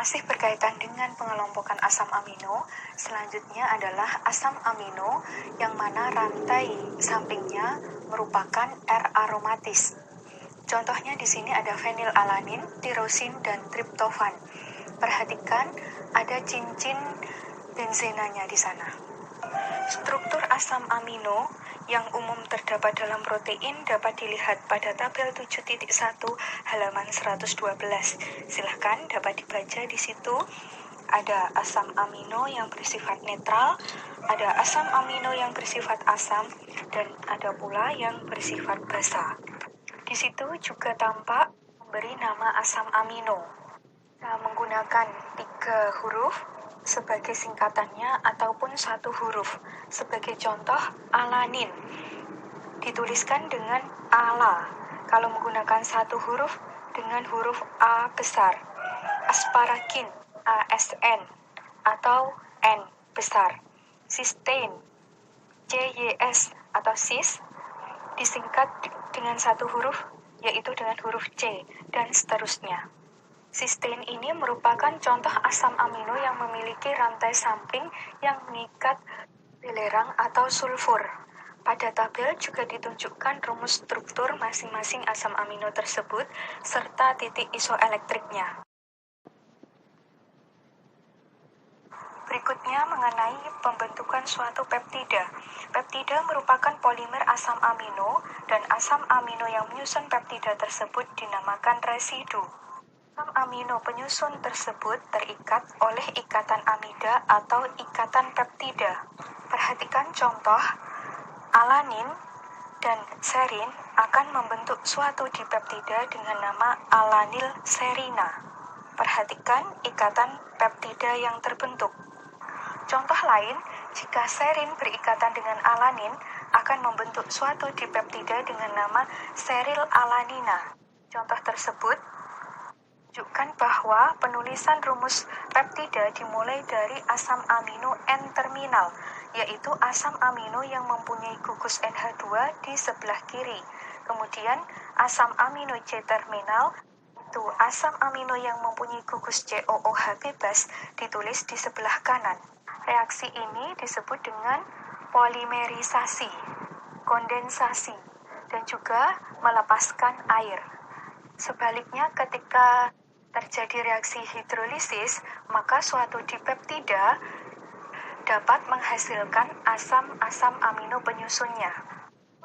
Masih berkaitan dengan pengelompokan asam amino, selanjutnya adalah asam amino yang mana rantai sampingnya merupakan R-aromatis. Contohnya di sini ada fenilalanin, tirosin, dan triptofan. Perhatikan ada cincin benzenanya di sana. Struktur asam amino yang umum terdapat dalam protein dapat dilihat pada tabel 7.1 halaman 112. Silahkan dapat dibaca di situ. Ada asam amino yang bersifat netral, ada asam amino yang bersifat asam, dan ada pula yang bersifat basa. Di situ juga tampak memberi nama asam amino. Kita menggunakan 3 huruf sebagai singkatannya ataupun 1 huruf. Sebagai contoh, alanin dituliskan dengan ala. Kalau menggunakan 1 huruf dengan huruf A besar. Asparagin, ASN atau N besar. Cysteine, CYS atau cis disingkat dengan 1 huruf yaitu dengan huruf C dan seterusnya. Cysteine ini merupakan contoh asam amino yang memiliki rantai samping yang mengikat belerang atau sulfur. Pada tabel juga ditunjukkan rumus struktur masing-masing asam amino tersebut serta titik isoelektriknya. Berikutnya mengenai pembentukan suatu peptida. Peptida merupakan polimer asam amino dan asam amino yang menyusun peptida tersebut dinamakan residu. Asam amino penyusun tersebut terikat oleh ikatan amida atau ikatan peptida. Perhatikan contoh, alanin dan serin akan membentuk suatu dipeptida dengan nama alanil serina. Perhatikan ikatan peptida yang terbentuk. Contoh lain, jika serin berikatan dengan alanin akan membentuk suatu dipeptida dengan nama seril alanina. Contoh tersebut menunjukkan bahwa penulisan rumus peptida dimulai dari asam amino N-terminal, yaitu asam amino yang mempunyai gugus NH2 di sebelah kiri. Kemudian asam amino C-terminal, yaitu asam amino yang mempunyai gugus COOH bebas, ditulis di sebelah kanan. Reaksi ini disebut dengan polimerisasi, kondensasi, dan juga melepaskan air. Sebaliknya, ketika terjadi reaksi hidrolisis, maka suatu dipeptida dapat menghasilkan asam-asam amino penyusunnya.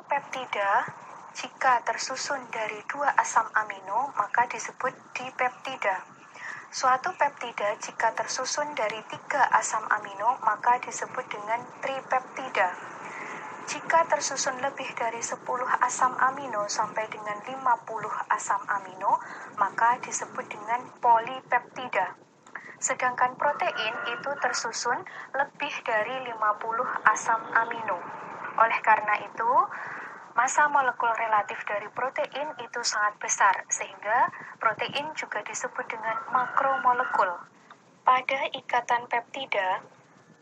Peptida, jika tersusun dari 2 asam amino, maka disebut dipeptida. Suatu peptida jika tersusun dari 3 asam amino, maka disebut dengan tripeptida. Jika tersusun lebih dari 10 asam amino sampai dengan 50 asam amino, maka disebut dengan polipeptida. Sedangkan protein itu tersusun lebih dari 50 asam amino. Oleh karena itu, massa molekul relatif dari protein itu sangat besar, sehingga protein juga disebut dengan makromolekul. Pada ikatan peptida,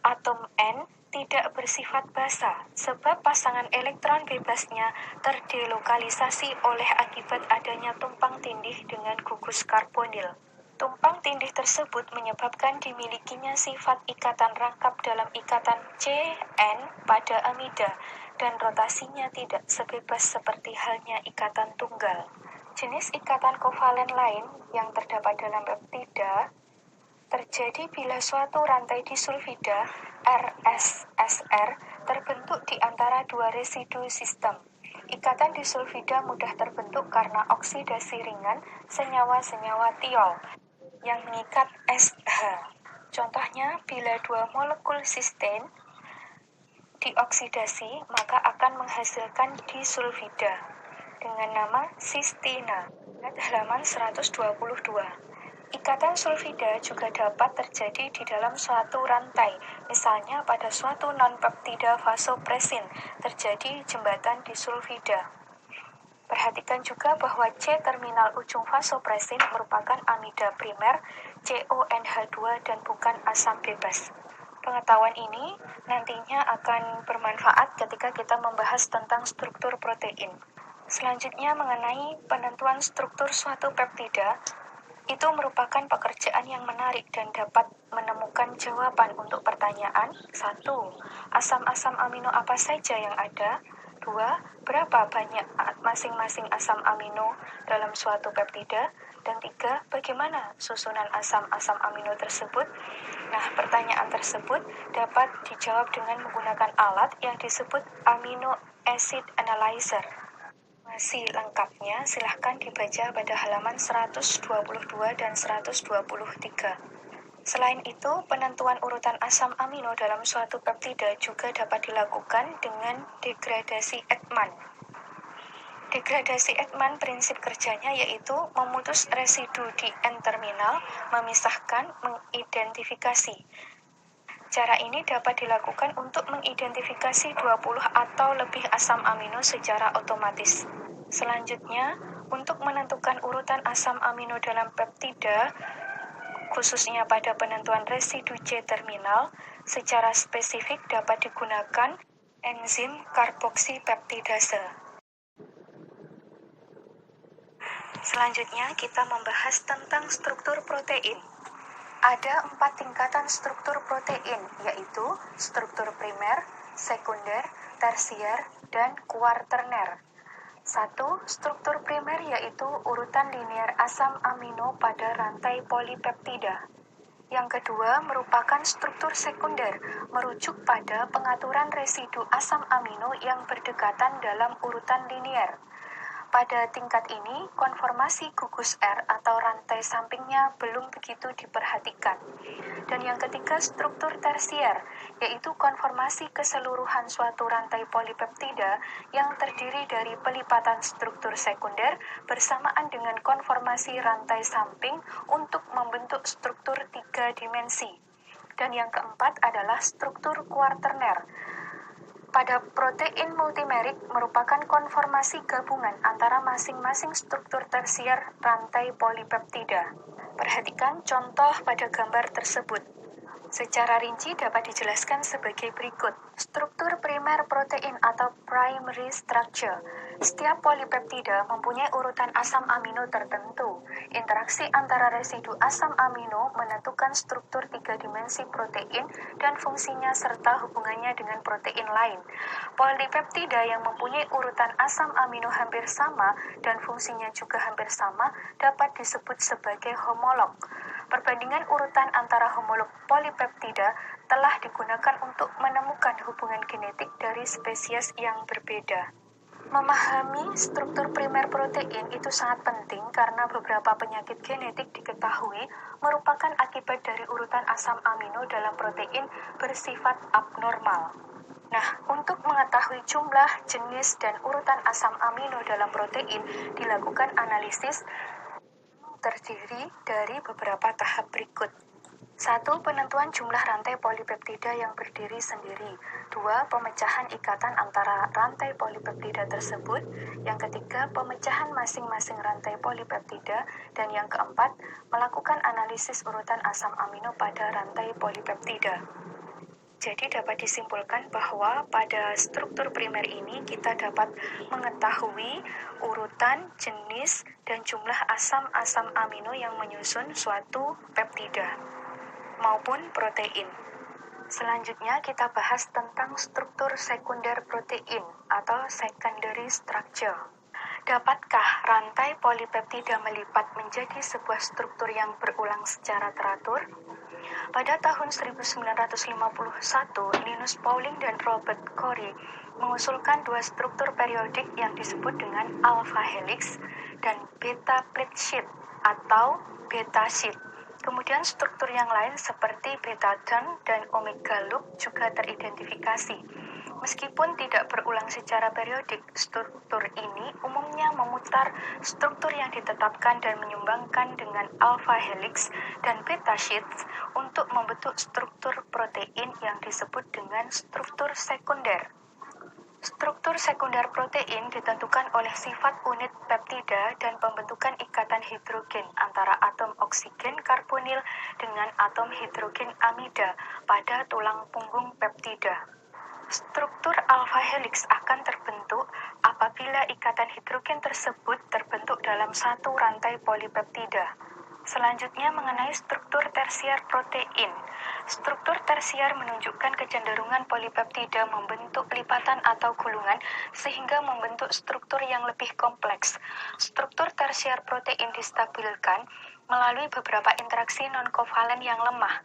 atom N tidak bersifat basa, sebab pasangan elektron bebasnya terdelokalisasi oleh akibat adanya tumpang tindih dengan gugus karbonil. Tumpang tindih tersebut menyebabkan dimilikinya sifat ikatan rangkap dalam ikatan CN pada amida, dan rotasinya tidak sebebas seperti halnya ikatan tunggal. Jenis ikatan kovalen lain yang terdapat dalam peptida terjadi bila suatu rantai disulfida RSSR terbentuk di antara 2 residu sistem. Ikatan disulfida mudah terbentuk karena oksidasi ringan senyawa-senyawa tiol yang mengikat SH. Contohnya, bila 2 molekul cysteine dioksidasi, maka akan menghasilkan disulfida dengan nama cystina. Lihat halaman 122. Ikatan sulfida juga dapat terjadi di dalam suatu rantai, misalnya pada suatu non-peptida vasopresin terjadi jembatan disulfida. Perhatikan juga bahwa C-terminal ujung vasopresin merupakan amida primer CONH2 dan bukan asam bebas. Pengetahuan ini nantinya akan bermanfaat ketika kita membahas tentang struktur protein. Selanjutnya mengenai penentuan struktur suatu peptida, Itu merupakan pekerjaan yang menarik dan dapat menemukan jawaban untuk pertanyaan 1. Asam-asam amino apa saja yang ada? 2. Berapa banyak masing-masing asam amino dalam suatu peptida? Dan 3. Bagaimana susunan asam-asam amino tersebut? Nah, pertanyaan tersebut dapat dijawab dengan menggunakan alat yang disebut amino acid analyzer. Masih lengkapnya silahkan dibaca pada halaman 122 dan 123. Selain itu, penentuan urutan asam amino dalam suatu peptida juga dapat dilakukan dengan degradasi Ekman. Degradasi Ekman prinsip kerjanya yaitu memutus residu di N-terminal, memisahkan, mengidentifikasi. Cara ini dapat dilakukan untuk mengidentifikasi 20 atau lebih asam amino secara otomatis. Selanjutnya, untuk menentukan urutan asam amino dalam peptida, khususnya pada penentuan residu C-terminal, secara spesifik dapat digunakan enzim karboksipeptidase. Selanjutnya, kita membahas tentang struktur protein. Ada 4 tingkatan struktur protein, yaitu struktur primer, sekunder, tersier, dan kuarterner. 1. Struktur primer yaitu urutan linear asam amino pada rantai polipeptida. Yang kedua merupakan struktur sekunder, merujuk pada pengaturan residu asam amino yang berdekatan dalam urutan linear. Pada tingkat ini, konformasi gugus R atau rantai sampingnya belum begitu diperhatikan. Dan yang ketiga, struktur tersier, yaitu konformasi keseluruhan suatu rantai polipeptida yang terdiri dari pelipatan struktur sekunder bersamaan dengan konformasi rantai samping untuk membentuk struktur 3 dimensi. Dan yang keempat adalah struktur kuarterner. Pada protein multimerik merupakan konformasi gabungan antara masing-masing struktur tersier rantai polipeptida. Perhatikan contoh pada gambar tersebut. Secara rinci dapat dijelaskan sebagai berikut. Struktur primer protein atau primary structure. Setiap polipeptida mempunyai urutan asam amino tertentu. Interaksi antara residu asam amino menentukan struktur 3 dimensi protein dan fungsinya serta hubungannya dengan protein lain. Polipeptida yang mempunyai urutan asam amino hampir sama dan fungsinya juga hampir sama dapat disebut sebagai homolog. Perbandingan urutan antara homolog polipeptida telah digunakan untuk menemukan hubungan genetik dari spesies yang berbeda. Memahami struktur primer protein itu sangat penting karena beberapa penyakit genetik diketahui merupakan akibat dari urutan asam amino dalam protein bersifat abnormal. Nah, untuk mengetahui jumlah, jenis, dan urutan asam amino dalam protein, dilakukan analisis terdiri dari beberapa tahap berikut. 1. Penentuan jumlah rantai polipeptida yang berdiri sendiri. 2. Pemecahan ikatan antara rantai polipeptida tersebut. Yang ketiga, pemecahan masing-masing rantai polipeptida. Dan yang keempat, melakukan analisis urutan asam amino pada rantai polipeptida. Jadi dapat disimpulkan bahwa pada struktur primer ini kita dapat mengetahui urutan, jenis, dan jumlah asam-asam amino yang menyusun suatu peptida maupun protein. Selanjutnya kita bahas tentang struktur sekunder protein atau secondary structure. Dapatkah rantai polipeptida melipat menjadi sebuah struktur yang berulang secara teratur? Pada tahun 1951, Linus Pauling dan Robert Corey mengusulkan dua struktur periodik yang disebut dengan alpha helix dan beta plate sheet atau beta sheet. Kemudian struktur yang lain seperti beta turn dan omega loop juga teridentifikasi. Meskipun tidak berulang secara periodik, struktur ini umumnya memutar struktur yang ditetapkan dan menyumbangkan dengan alpha helix dan beta sheets untuk membentuk struktur protein yang disebut dengan struktur sekunder. Struktur sekunder protein ditentukan oleh sifat unit peptida dan pembentukan ikatan hidrogen antara atom oksigen karbonil dengan atom hidrogen amida pada tulang punggung peptida. Struktur alpha helix akan terbentuk apabila ikatan hidrogen tersebut terbentuk dalam satu rantai polipeptida. Selanjutnya mengenai struktur tersier protein. Struktur tersier menunjukkan kecenderungan polipeptida membentuk lipatan atau gulungan sehingga membentuk struktur yang lebih kompleks. Struktur tersier protein distabilkan melalui beberapa interaksi non-kovalen yang lemah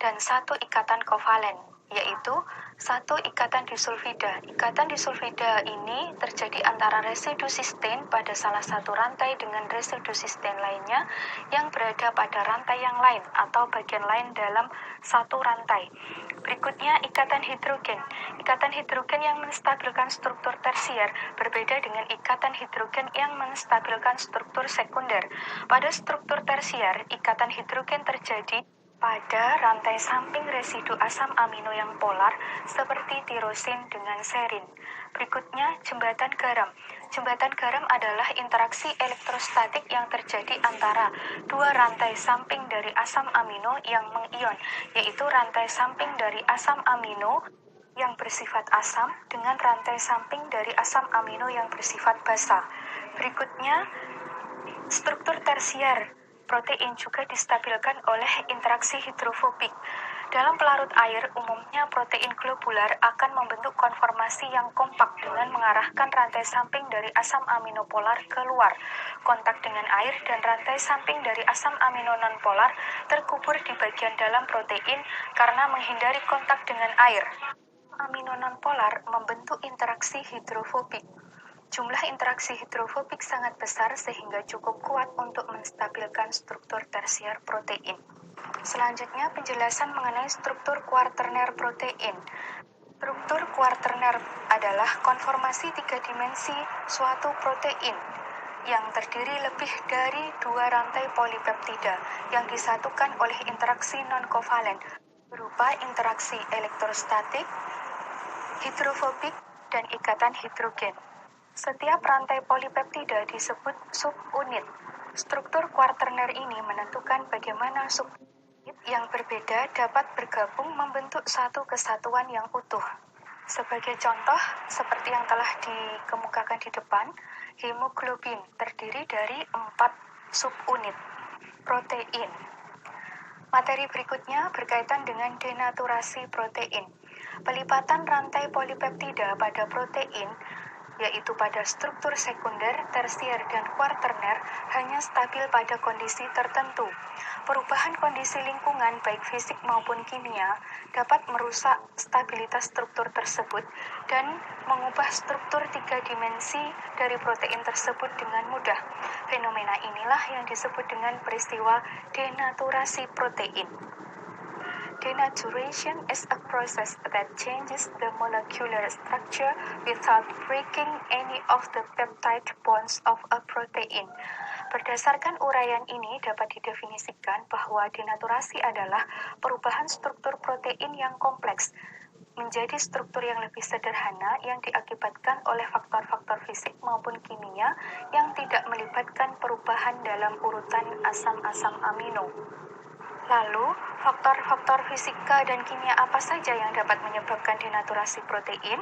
dan satu ikatan kovalen, yaitu satu ikatan disulfida. Ikatan disulfida ini terjadi antara residu sistein pada salah satu rantai dengan residu sistein lainnya yang berada pada rantai yang lain atau bagian lain dalam satu rantai. Berikutnya, ikatan hidrogen. Ikatan hidrogen yang menstabilkan struktur tersier berbeda dengan ikatan hidrogen yang menstabilkan struktur sekunder. Pada struktur tersier, ikatan hidrogen terjadi pada rantai samping residu asam amino yang polar seperti tirosin dengan serin. Berikutnya, jembatan garam. Jembatan garam adalah interaksi elektrostatik yang terjadi antara dua rantai samping dari asam amino yang mengion, yaitu rantai samping dari asam amino yang bersifat asam dengan rantai samping dari asam amino yang bersifat basa. Berikutnya, struktur tersier protein juga distabilkan oleh interaksi hidrofobik. Dalam pelarut air, umumnya protein globular akan membentuk konformasi yang kompak dengan mengarahkan rantai samping dari asam amino polar keluar. Kontak dengan air dan rantai samping dari asam amino nonpolar terkubur di bagian dalam protein karena menghindari kontak dengan air. Amino nonpolar membentuk interaksi hidrofobik. Jumlah interaksi hidrofobik sangat besar sehingga cukup kuat untuk menstabilkan struktur tersier protein. Selanjutnya, penjelasan mengenai struktur kuarterner protein. Struktur kuarterner adalah konformasi tiga dimensi suatu protein yang terdiri lebih dari dua rantai polipeptida yang disatukan oleh interaksi non-kovalen berupa interaksi elektrostatik, hidrofobik, dan ikatan hidrogen. Setiap rantai polipeptida disebut subunit. Struktur kuarterner ini menentukan bagaimana subunit yang berbeda dapat bergabung membentuk satu kesatuan yang utuh. Sebagai contoh, seperti yang telah dikemukakan di depan, hemoglobin terdiri dari 4 subunit protein. Materi berikutnya berkaitan dengan denaturasi protein. Pelipatan rantai polipeptida pada protein yaitu pada struktur sekunder, tersier, dan kuarterner, hanya stabil pada kondisi tertentu. Perubahan kondisi lingkungan, baik fisik maupun kimia, dapat merusak stabilitas struktur tersebut dan mengubah struktur tiga dimensi dari protein tersebut dengan mudah. Fenomena inilah yang disebut dengan peristiwa denaturasi protein. Denaturation is a process that changes the molecular structure without breaking any of the peptide bonds of a protein. Berdasarkan uraian ini dapat didefinisikan bahwa denaturasi adalah perubahan struktur protein yang kompleks menjadi struktur yang lebih sederhana yang diakibatkan oleh faktor-faktor fisik maupun kimia yang tidak melibatkan perubahan dalam urutan asam-asam amino. Lalu, faktor-faktor fisika dan kimia apa saja yang dapat menyebabkan denaturasi protein?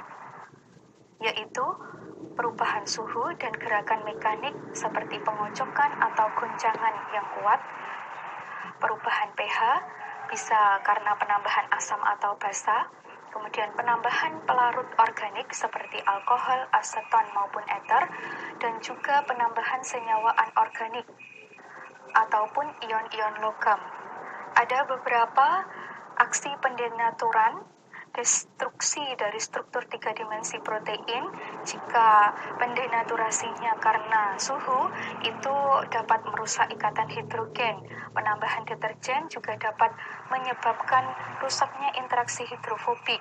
Yaitu perubahan suhu dan gerakan mekanik seperti pengocokan atau goncangan yang kuat, perubahan pH bisa karena penambahan asam atau basa, kemudian penambahan pelarut organik seperti alkohol, aseton maupun eter, dan juga penambahan senyawa anorganik ataupun ion-ion logam. Ada beberapa aksi pendenaturan destruksi dari struktur tiga dimensi protein. Jika pendenaturasinya karena suhu, itu dapat merusak ikatan hidrogen. Penambahan deterjen juga dapat menyebabkan rusaknya interaksi hidrofobik.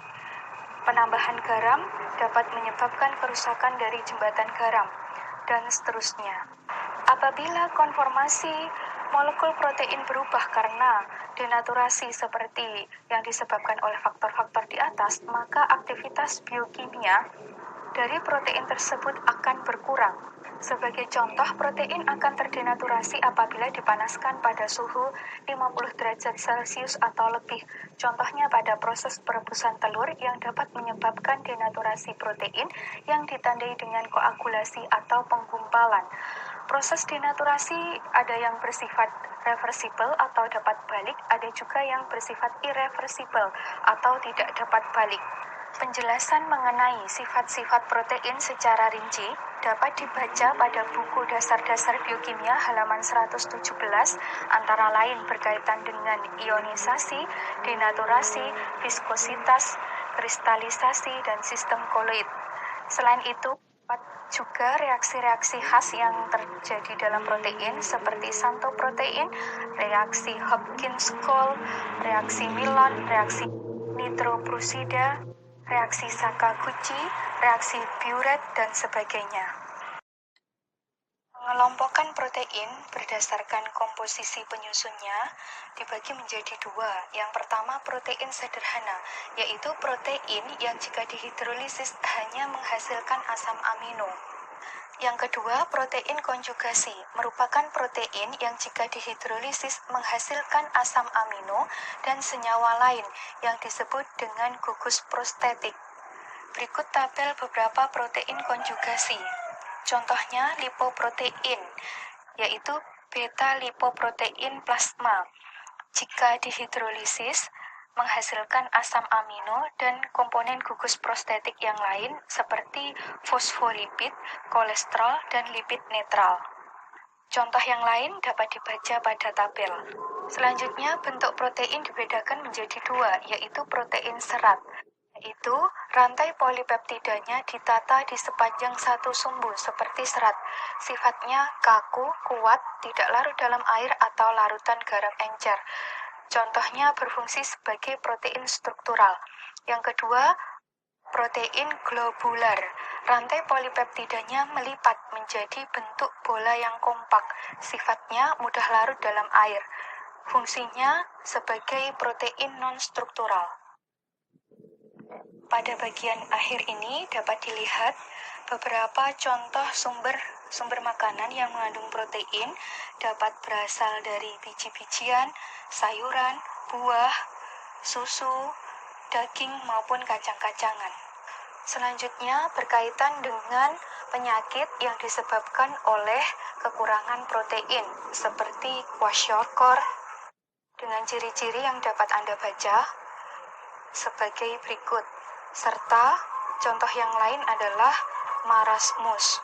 Penambahan garam dapat menyebabkan kerusakan dari jembatan garam, dan seterusnya. Apabila konformasi molekul protein berubah karena denaturasi seperti yang disebabkan oleh faktor-faktor di atas, maka aktivitas biokimia dari protein tersebut akan berkurang. Sebagai contoh, protein akan terdenaturasi apabila dipanaskan pada suhu 50 derajat Celcius atau lebih. Contohnya pada proses perebusan telur yang dapat menyebabkan denaturasi protein yang ditandai dengan koagulasi atau penggumpalan. Proses denaturasi ada yang bersifat reversibel atau dapat balik, ada juga yang bersifat irreversibel atau tidak dapat balik. Penjelasan mengenai sifat-sifat protein secara rinci dapat dibaca pada buku Dasar-Dasar Biokimia halaman 117, antara lain berkaitan dengan ionisasi, denaturasi, viskositas, kristalisasi, dan sistem koloid. Selain itu, dapat juga reaksi-reaksi khas yang terjadi dalam protein seperti santoprotein, reaksi Hopkins-Cole, reaksi Milon, reaksi nitroprusida, reaksi Sakaguchi, reaksi Biuret, dan sebagainya. Mengelompokkan protein berdasarkan komposisi penyusunnya dibagi menjadi dua. Yang pertama protein sederhana, yaitu protein yang jika dihidrolisis hanya menghasilkan asam amino. Yang kedua, protein konjugasi, merupakan protein yang jika dihidrolisis menghasilkan asam amino dan senyawa lain yang disebut dengan gugus prostetik. Berikut tabel beberapa protein konjugasi. Contohnya lipoprotein, yaitu beta-lipoprotein plasma. Jika dihidrolisis, menghasilkan asam amino dan komponen gugus prostetik yang lain seperti fosfolipid, kolesterol, dan lipid netral. Contoh yang lain dapat dibaca pada tabel. Selanjutnya, bentuk protein dibedakan menjadi dua, yaitu protein serat, yaitu rantai polipeptidanya ditata di sepanjang satu sumbu seperti serat. Sifatnya kaku, kuat, tidak larut dalam air atau larutan garam encer. Contohnya berfungsi sebagai protein struktural. Yang kedua, protein globular. Rantai polipeptidanya melipat menjadi bentuk bola yang kompak. Sifatnya mudah larut dalam air. Fungsinya sebagai protein non-struktural. Pada bagian akhir ini dapat dilihat beberapa contoh sumber makanan yang mengandung protein dapat berasal dari biji-bijian, sayuran, buah, susu, daging maupun kacang-kacangan. Selanjutnya berkaitan dengan penyakit yang disebabkan oleh kekurangan protein seperti kwashiorkor dengan ciri-ciri yang dapat Anda baca sebagai berikut. Serta contoh yang lain adalah marasmus.